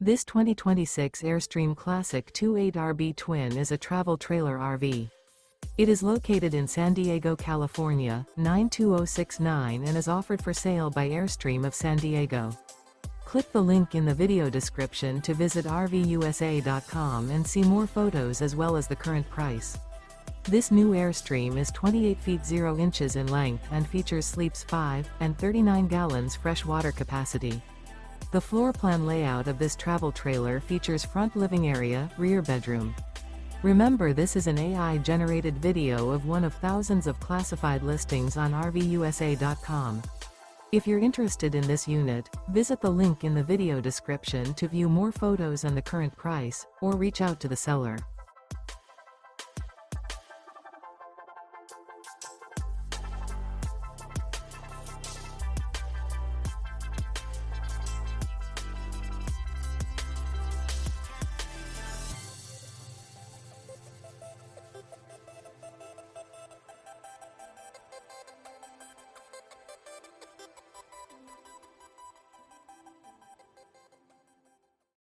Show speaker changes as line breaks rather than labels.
This 2026 Airstream Classic 28RB Twin is a travel trailer RV. It is located in San Diego, California, 92069 and is offered for sale by Airstream of San Diego. Click the link in the video description to visit RVUSA.com and see more photos as well as the current price. This new Airstream is 28 feet 0 inches in length and features sleeps 5 and 39 gallons fresh water capacity. The floor plan layout of this travel trailer features front living area, rear bedroom. Remember, this is an AI-generated video of one of thousands of classified listings on RVUSA.com. If you're interested in this unit, visit the link in the video description to view more photos and the current price, or reach out to the seller.